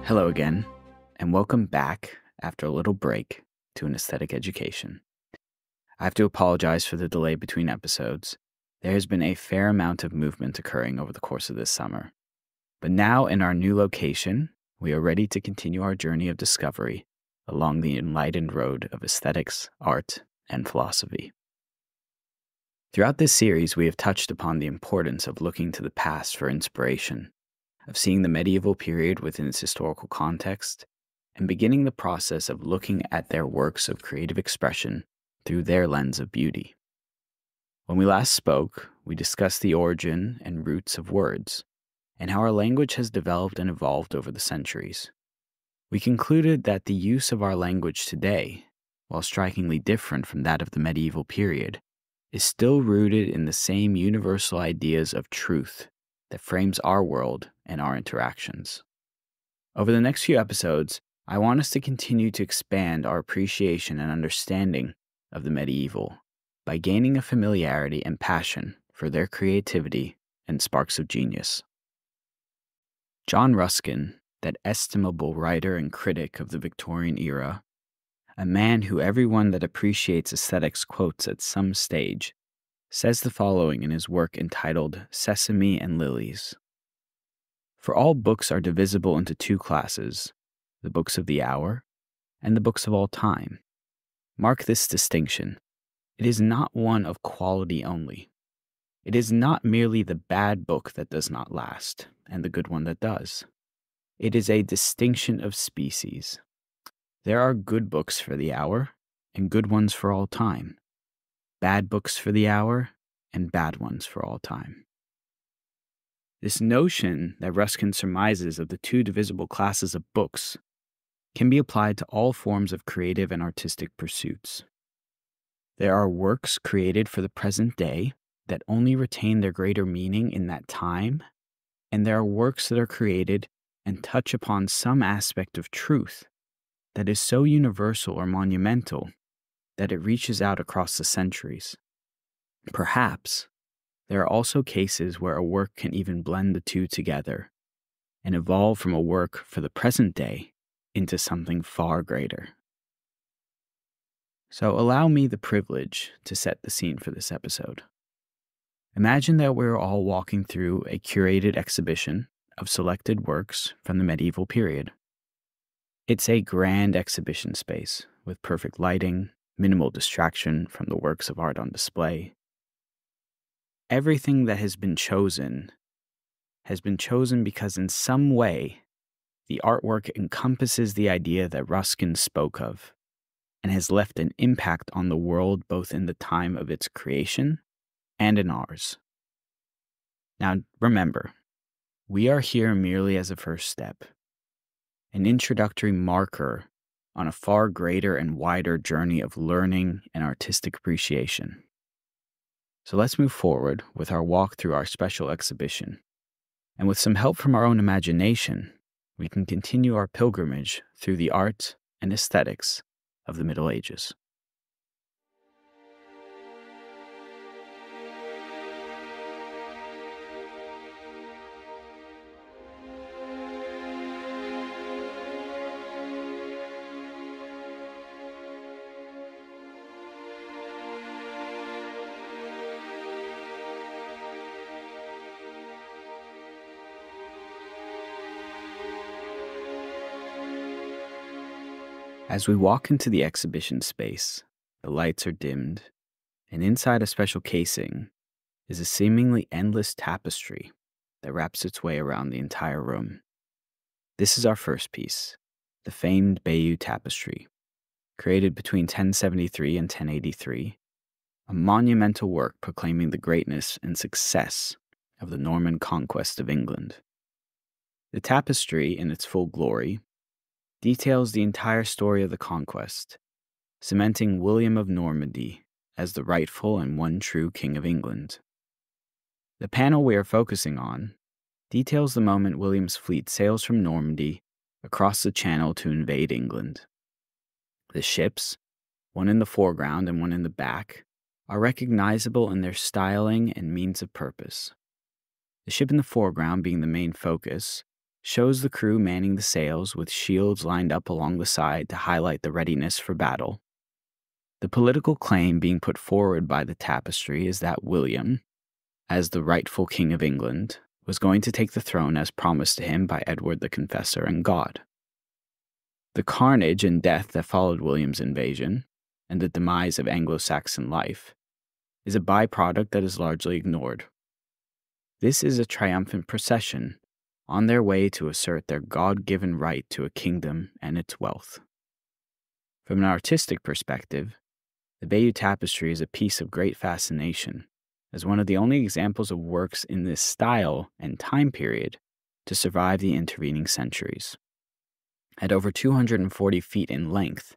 Hello again, and welcome back after a little break to an aesthetic education. I have to apologize for the delay between episodes. There has been a fair amount of movement occurring over the course of this summer. But now in our new location, we are ready to continue our journey of discovery along the enlightened road of aesthetics, art, and philosophy. Throughout this series, we have touched upon the importance of looking to the past for inspiration, of seeing the medieval period within its historical context, and beginning the process of looking at their works of creative expression through their lens of beauty. When we last spoke, we discussed the origin and roots of words, and how our language has developed and evolved over the centuries. We concluded that the use of our language today, while strikingly different from that of the medieval period, is still rooted in the same universal ideas of truth that frames our world and our interactions. Over the next few episodes, I want us to continue to expand our appreciation and understanding of the medieval by gaining a familiarity and passion for their creativity and sparks of genius. John Ruskin, that estimable writer and critic of the Victorian era, a man who everyone that appreciates aesthetics quotes at some stage, says the following in his work entitled Sesame and Lilies. For all books are divisible into two classes, the books of the hour and the books of all time. Mark this distinction. It is not one of quality only. It is not merely the bad book that does not last and the good one that does. It is a distinction of species. There are good books for the hour and good ones for all time. Bad books for the hour, and bad ones for all time. This notion that Ruskin surmises of the two divisible classes of books can be applied to all forms of creative and artistic pursuits. There are works created for the present day that only retain their greater meaning in that time, and there are works that are created and touch upon some aspect of truth that is so universal or monumental that it reaches out across the centuries. Perhaps there are also cases where a work can even blend the two together and evolve from a work for the present day into something far greater. So allow me the privilege to set the scene for this episode. Imagine that we're all walking through a curated exhibition of selected works from the medieval period. It's a grand exhibition space with perfect lighting, minimal distraction from the works of art on display. Everything that has been chosen because in some way the artwork encompasses the idea that Ruskin spoke of and has left an impact on the world both in the time of its creation and in ours. Now remember, we are here merely as a first step, an introductory marker on a far greater and wider journey of learning and artistic appreciation. So let's move forward with our walk through our special exhibition, and with some help from our own imagination, we can continue our pilgrimage through the art and aesthetics of the Middle Ages. As we walk into the exhibition space, the lights are dimmed, and inside a special casing is a seemingly endless tapestry that wraps its way around the entire room. This is our first piece, the famed Bayeux Tapestry, created between 1073 and 1083, a monumental work proclaiming the greatness and success of the Norman conquest of England. The tapestry, in its full glory, details the entire story of the conquest, cementing William of Normandy as the rightful and one true King of England. The panel we are focusing on details the moment William's fleet sails from Normandy across the Channel to invade England. The ships, one in the foreground and one in the back, are recognizable in their styling and means of purpose. The ship in the foreground being the main focus, shows the crew manning the sails with shields lined up along the side to highlight the readiness for battle. The political claim being put forward by the tapestry is that William, as the rightful King of England, was going to take the throne as promised to him by Edward the Confessor and God. The carnage and death that followed William's invasion, and the demise of Anglo-Saxon life, is a byproduct that is largely ignored. This is a triumphant procession on their way to assert their God-given right to a kingdom and its wealth. From an artistic perspective, the Bayeux Tapestry is a piece of great fascination, as one of the only examples of works in this style and time period to survive the intervening centuries. At over 240 feet in length,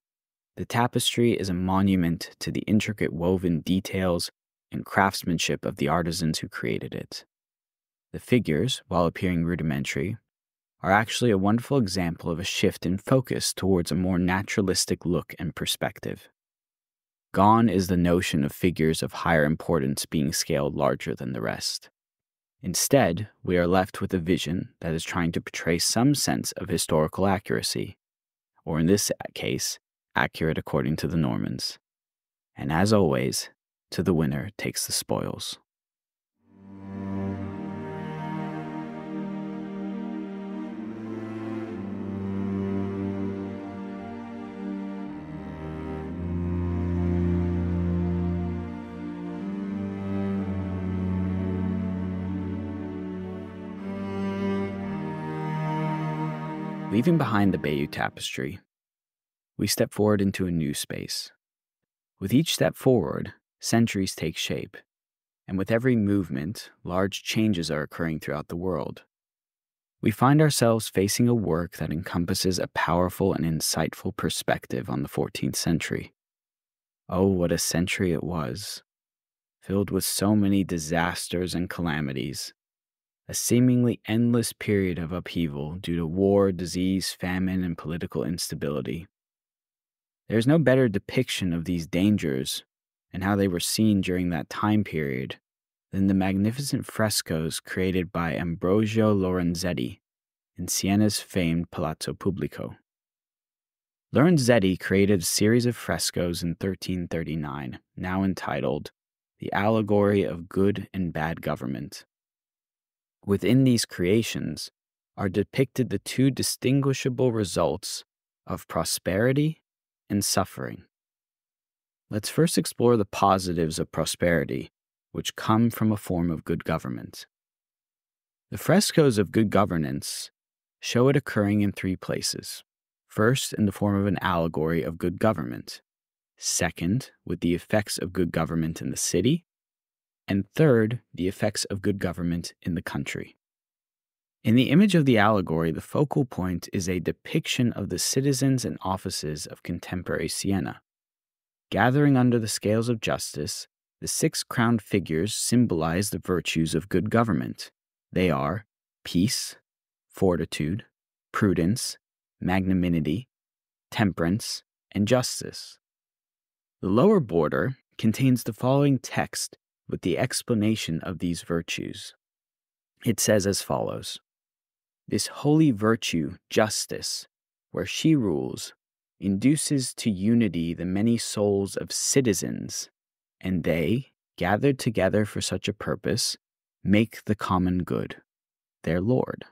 the tapestry is a monument to the intricate woven details and craftsmanship of the artisans who created it. The figures, while appearing rudimentary, are actually a wonderful example of a shift in focus towards a more naturalistic look and perspective. Gone is the notion of figures of higher importance being scaled larger than the rest. Instead, we are left with a vision that is trying to portray some sense of historical accuracy, or in this case, accurate according to the Normans. And as always, to the winner takes the spoils. Leaving behind the Bayeux Tapestry, we step forward into a new space. With each step forward, centuries take shape, and with every movement, large changes are occurring throughout the world. We find ourselves facing a work that encompasses a powerful and insightful perspective on the 14th century. Oh, what a century it was, filled with so many disasters and calamities. A seemingly endless period of upheaval due to war, disease, famine, and political instability. There is no better depiction of these dangers and how they were seen during that time period than the magnificent frescoes created by Ambrogio Lorenzetti in Siena's famed Palazzo Pubblico. Lorenzetti created a series of frescoes in 1339, now entitled The Allegory of Good and Bad Government. Within these creations are depicted the two distinguishable results of prosperity and suffering. Let's first explore the positives of prosperity, which come from a form of good government. The frescoes of good governance show it occurring in three places. First, in the form of an allegory of good government. Second, with the effects of good government in the city. And third, the effects of good government in the country. In the image of the allegory, the focal point is a depiction of the citizens and offices of contemporary Siena. Gathering under the scales of justice, the 6 crowned figures symbolize the virtues of good government. They are peace, fortitude, prudence, magnanimity, temperance, and justice. The lower border contains the following text with the explanation of these virtues. It says as follows: This holy virtue, justice, where she rules, induces to unity the many souls of citizens, and they, gathered together for such a purpose, make the common good, their Lord.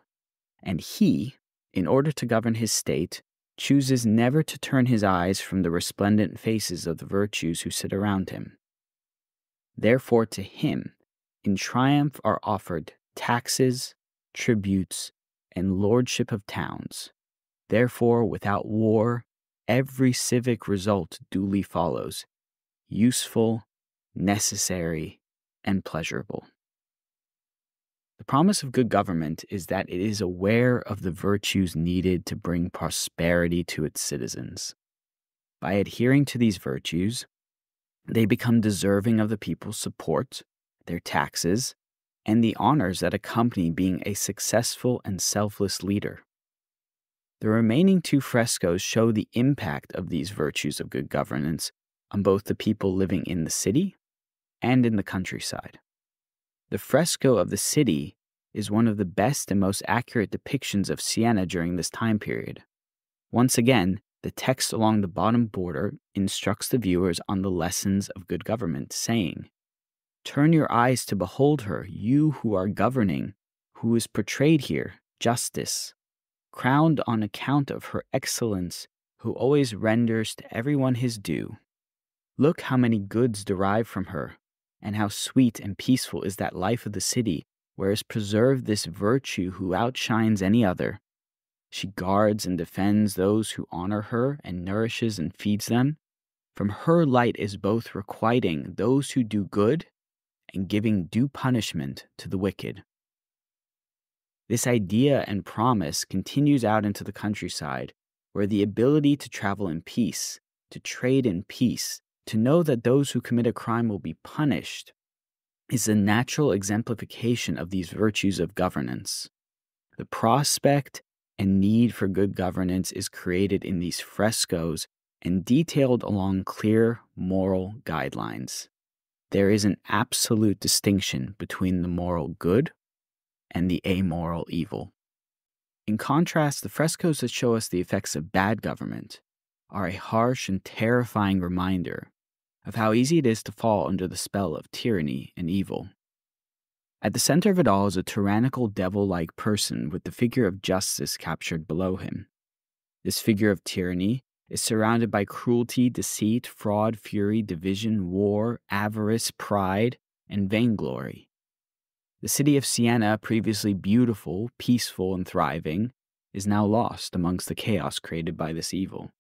And he, in order to govern his state, chooses never to turn his eyes from the resplendent faces of the virtues who sit around him. Therefore to him, in triumph are offered taxes, tributes, and lordship of towns. Therefore, without war, every civic result duly follows, useful, necessary, and pleasurable. The promise of good government is that it is aware of the virtues needed to bring prosperity to its citizens. By adhering to these virtues, they become deserving of the people's support, their taxes, and the honors that accompany being a successful and selfless leader. The remaining 2 frescoes show the impact of these virtues of good governance on both the people living in the city and in the countryside. The fresco of the city is one of the best and most accurate depictions of Siena during this time period. Once again, the text along the bottom border instructs the viewers on the lessons of good government, saying, "Turn your eyes to behold her, you who are governing, who is portrayed here, justice, crowned on account of her excellence, who always renders to everyone his due. Look how many goods derive from her, and how sweet and peaceful is that life of the city, where is preserved this virtue who outshines any other. She guards and defends those who honor her, and nourishes and feeds them. From her light is both requiting those who do good and giving due punishment to the wicked." This idea and promise continues out into the countryside, where the ability to travel in peace, to trade in peace, to know that those who commit a crime will be punished, is a natural exemplification of these virtues of governance. The prospect and need for good governance is created in these frescoes and detailed along clear moral guidelines. There is an absolute distinction between the moral good and the amoral evil. In contrast, the frescoes that show us the effects of bad government are a harsh and terrifying reminder of how easy it is to fall under the spell of tyranny and evil. At the center of it all is a tyrannical devil-like person with the figure of justice captured below him. This figure of tyranny is surrounded by cruelty, deceit, fraud, fury, division, war, avarice, pride, and vainglory. The city of Siena, previously beautiful, peaceful, and thriving, is now lost amongst the chaos created by this evil.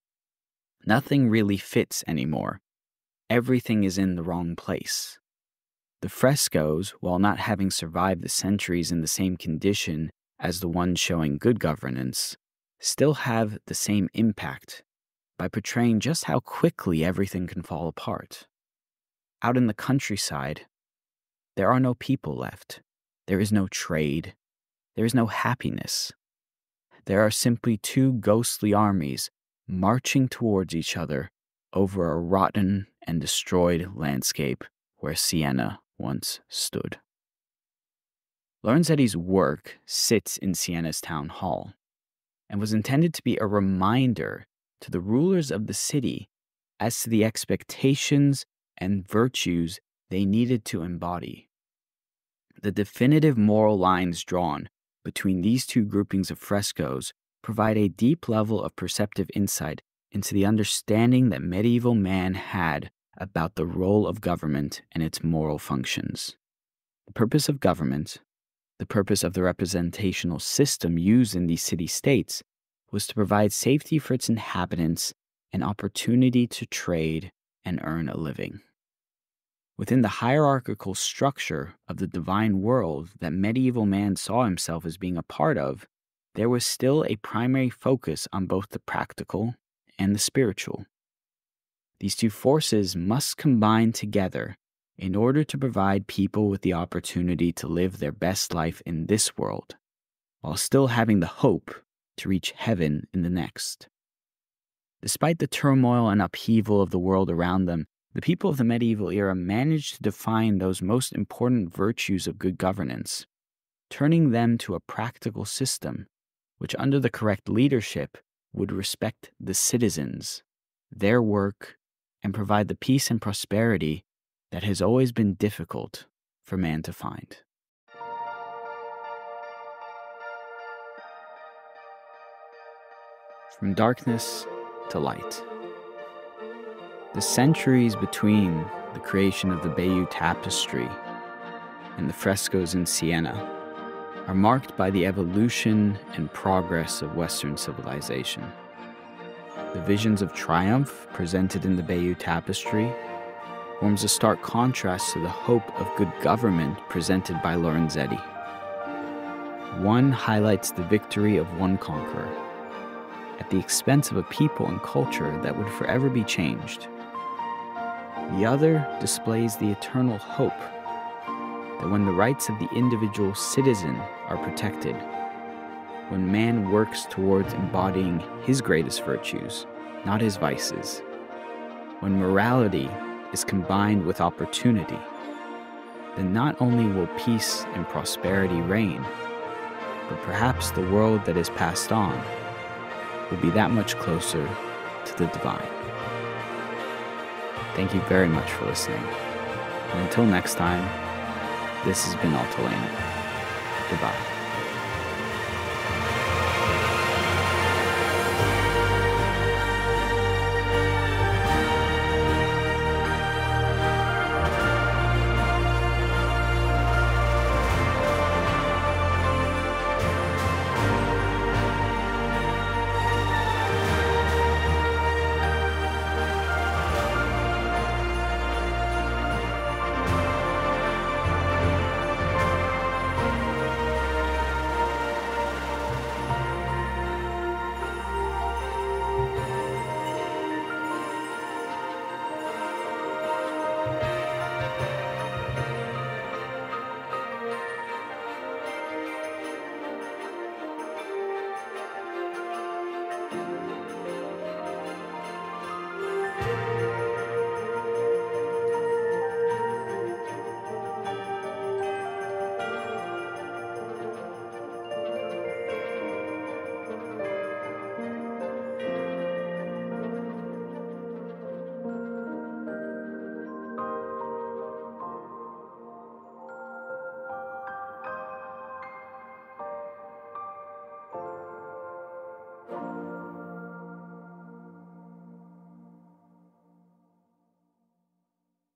Nothing really fits anymore. Everything is in the wrong place. The frescoes, while not having survived the centuries in the same condition as the ones showing good governance, still have the same impact by portraying just how quickly everything can fall apart. Out in the countryside, there are no people left. There is no trade. There is no happiness. There are simply two ghostly armies marching towards each other over a rotten and destroyed landscape where Siena once stood. Lorenzetti's work sits in Siena's town hall and was intended to be a reminder to the rulers of the city as to the expectations and virtues they needed to embody. The definitive moral lines drawn between these two groupings of frescoes provide a deep level of perceptive insight into the understanding that medieval man had about the role of government and its moral functions. The purpose of government, the purpose of the representational system used in these city-states, was to provide safety for its inhabitants and opportunity to trade and earn a living. Within the hierarchical structure of the divine world that medieval man saw himself as being a part of, there was still a primary focus on both the practical and the spiritual. These two forces must combine together in order to provide people with the opportunity to live their best life in this world, while still having the hope to reach heaven in the next. Despite the turmoil and upheaval of the world around them, the people of the medieval era managed to define those most important virtues of good governance, turning them to a practical system which, under the correct leadership, would respect the citizens, their work, and provide the peace and prosperity that has always been difficult for man to find. From darkness to light. The centuries between the creation of the Bayeux Tapestry and the frescoes in Siena are marked by the evolution and progress of Western civilization. The visions of triumph presented in the Bayeux Tapestry forms a stark contrast to the hope of good government presented by Lorenzetti. One highlights the victory of one conqueror at the expense of a people and culture that would forever be changed. The other displays the eternal hope that when the rights of the individual citizen are protected, when man works towards embodying his greatest virtues, not his vices, when morality is combined with opportunity, then not only will peace and prosperity reign, but perhaps the world that is passed on will be that much closer to the divine. Thank you very much for listening. And until next time, this has been Altalena. Goodbye.